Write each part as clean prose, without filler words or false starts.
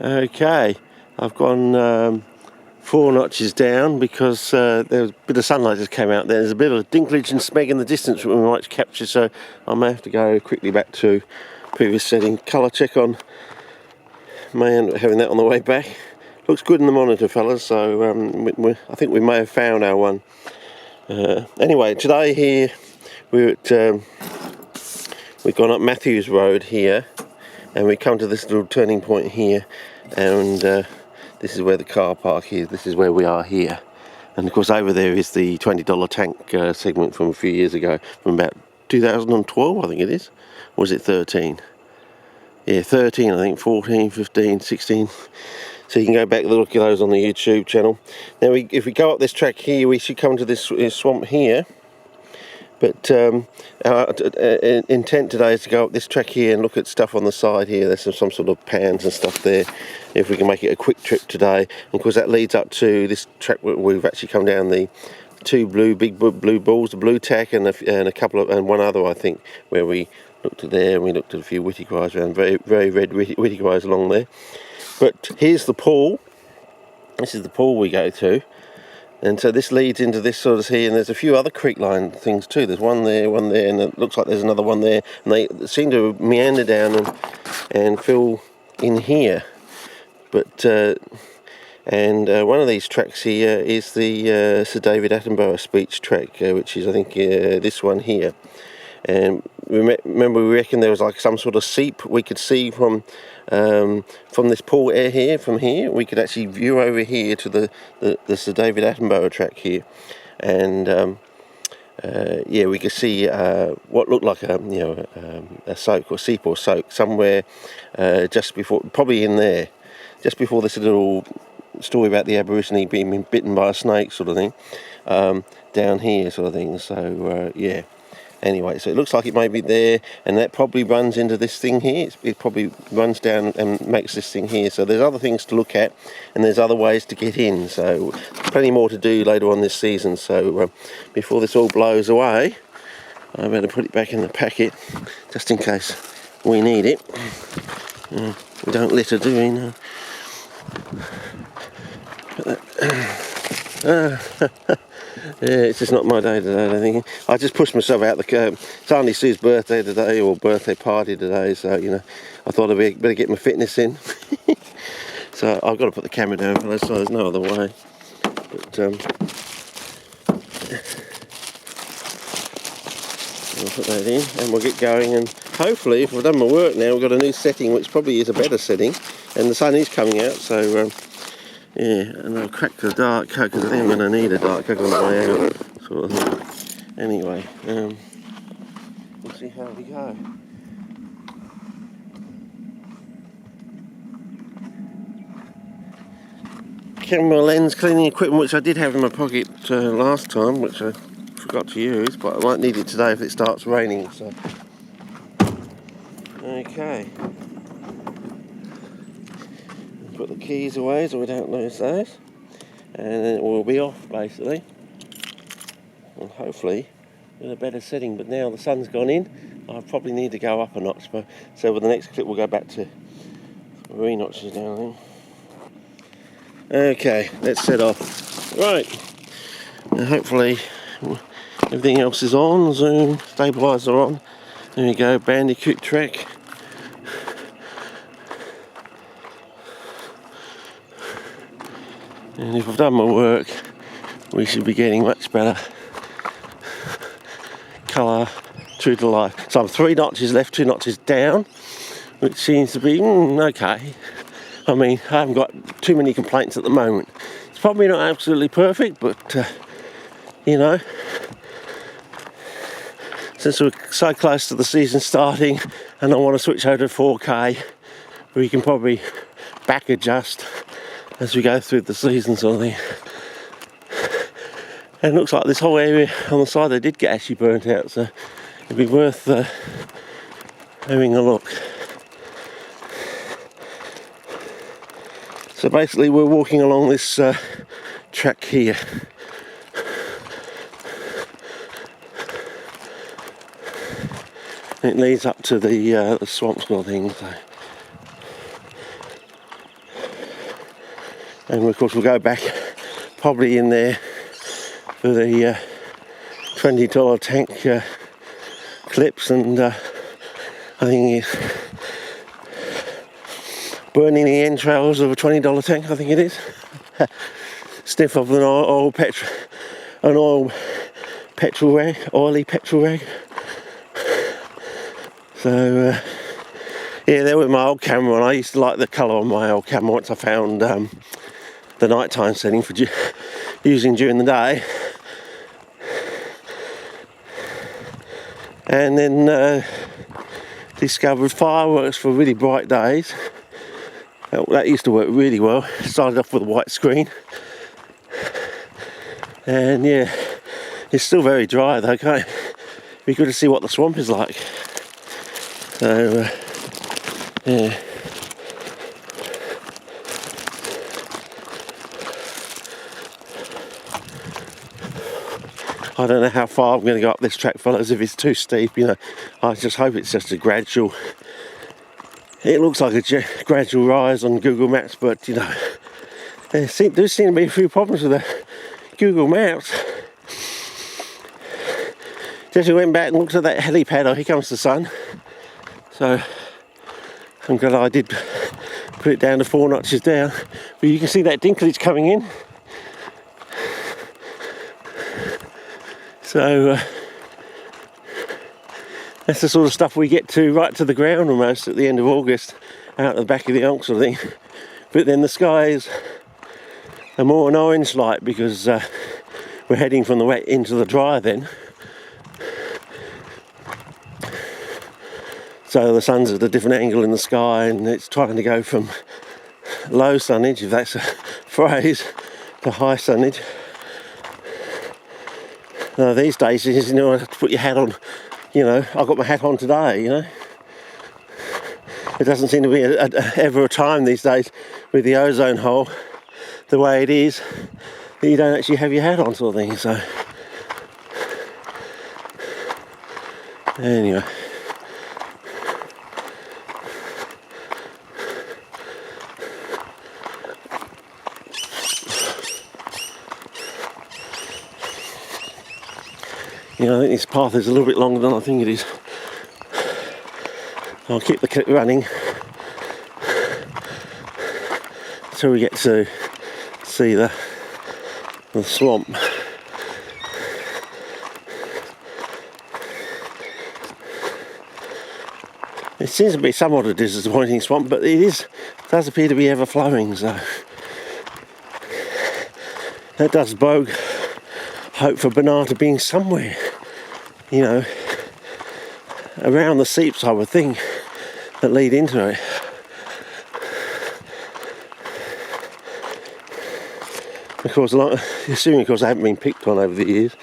Okay, I've gone 4 notches down because there was a bit of sunlight just came out there. There's a bit of dinklage and smeg in the distance that we might capture, so I may have to go quickly back to previous setting. Colour check on, may end up having that on the way back. Looks good in the monitor, fellas, so I think we may have found our one. Anyway, today here we're at, we've gone up Matthews Road here, and we come to this little turning point here, and this is where the car park is. This is where we are here, and of course over there is the $20 tank segment from a few years ago, from about 2012 I think it is, or was it 13? Yeah, 13 I think, 14, 15, 16. So you can go back and look at those on the YouTube channel. Now if we go up this track here, we should come to this swamp here. But our intent today is to go up this track here and look at stuff on the side here. There's some sort of pans and stuff there, if we can make it a quick trip today. And of course that leads up to this track where we've actually come down the two big blue balls, the blue tack and a couple of, and one other I think, where we looked at there and we looked at a few whitty-quires around, very red whitty-quires along there. But here's the pool. This is the pool we go to. And so this leads into this sort of here, and there's a few other creek line things too. There's one there, and it looks like there's another one there, and they seem to meander down and fill in here. But one of these tracks here is the Sir David Attenborough speech track, which is I think this one here. And remember, we reckon there was like some sort of seep we could see from this pool air here. From here, we could actually view over here to the Sir David Attenborough track here, and yeah, we could see what looked like a soak or seep or soak somewhere just before, probably in there, just before this little story about the Aborigine being bitten by a snake sort of thing, down here sort of thing. So yeah. Anyway, so it looks like it may be there, and that probably runs into this thing here. It probably runs down and makes this thing here. So there's other things to look at, and there's other ways to get in. So plenty more to do later on this season. So before this all blows away, I better put it back in the packet, just in case we need it. We don't litter, do we? No. Yeah, it's just not my day today, I think. I just pushed myself out the curb. It's Auntie Sue's birthday today, or birthday party today, so, I thought I'd better get my fitness in. So I've got to put the camera down for this, so there's no other way. But, I'll put that in, and we'll get going, and hopefully, if I've done my work now, we've got a new setting, which probably is a better setting, and the sun is coming out, so, yeah, and I'll crack the dark coke because I think I'm going to need a dark coke on the way out, sort of thing. Anyway, we'll see how we go. Camera lens cleaning equipment, which I did have in my pocket last time, which I forgot to use, but I might need it today if it starts raining. So, okay. Put the keys away so we don't lose those, and then we'll be off basically, and hopefully with a better setting. But now the sun's gone in, I probably need to go up a notch, but so with the next clip we'll go back to 3 notches down, I think. Okay, let's set off. Right, now hopefully everything else is on. Zoom, stabiliser on, there we go, bandicoot track. And if I've done my work, we should be getting much better colour, true to life. So I'm 3 notches left, 2 notches down, which seems to be okay. I mean, I haven't got too many complaints at the moment. It's probably not absolutely perfect, but since we're so close to the season starting, and I want to switch over to 4K, we can probably back adjust as we go through the season sort of thing. And it looks like this whole area on the side they did get actually burnt out, so it'd be worth having a look. So basically we're walking along this track here. It leads up to the swamp sort of thing. So. And of course we'll go back probably in there for the $20 tank clips, and I think it's burning the entrails of a $20 tank, I think it is. Sniff of an oily petrol rag. So yeah, there was my old camera, and I used to like the colour on my old camera once I found the nighttime setting for using during the day. And then discovered fireworks for really bright days. That used to work really well. Started off with a white screen. And yeah, it's still very dry though, can't it? Be good to see what the swamp is like. So yeah. I don't know how far I'm going to go up this track, fellas, if it's too steep, you know. I just hope it's just a gradual... It looks like a gradual rise on Google Maps, but, you know, there do seem to be a few problems with the Google Maps. Just went back and looked at that helipad. Oh, here comes the sun. So, I'm glad I did put it down to 4 notches down. But you can see that dinklage coming in. So that's the sort of stuff we get to right to the ground almost at the end of August, out the back of the Onks sort of thing. But then the skies are more an orange light because we're heading from the wet into the dry then. So the sun's at a different angle in the sky, and it's trying to go from low sunnage, if that's a phrase, to high sunnage. These days, you know, you have to put your hat on. You know, I got my hat on today, you know. It doesn't seem to be ever a time these days with the ozone hole the way it is that you don't actually have your hat on, sort of thing. So, anyway. You know, I think this path is a little bit longer than I think it is. I'll keep the clip running until we get to see the swamp. It seems to be somewhat a disappointing swamp, but it does appear to be ever flowing, so that does bode hope for Banata being somewhere, you know, around the seeps, I would think, that lead into it. Of course, assuming, of course, they haven't been picked on over the years.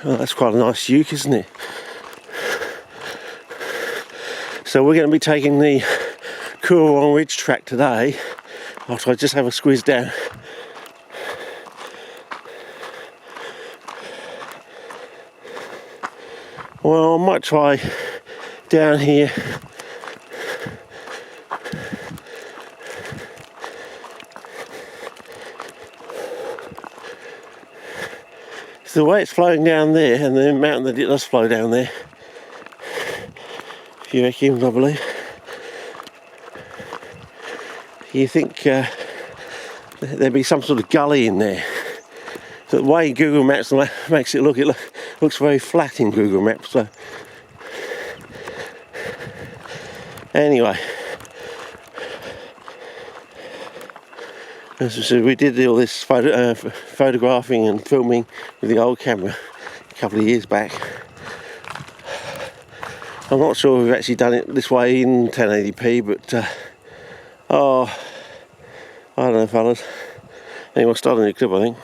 Well, that's quite a nice uke, isn't it? So we're going to be taking the Coorong Ridge track today, after I just have a squeeze down. Well, I might try down here. So the way it's flowing down there, and the mountain that it does flow down there, a few acres, I believe, you think there'd be some sort of gully in there. So the way Google Maps makes it looks very flat in Google Maps. So anyway, as I said, we did all this photographing and filming with the old camera a couple of years back. I'm not sure we've actually done it this way in 1080p, but I don't know, fellas. Anyway, we'll start a new clip, I think.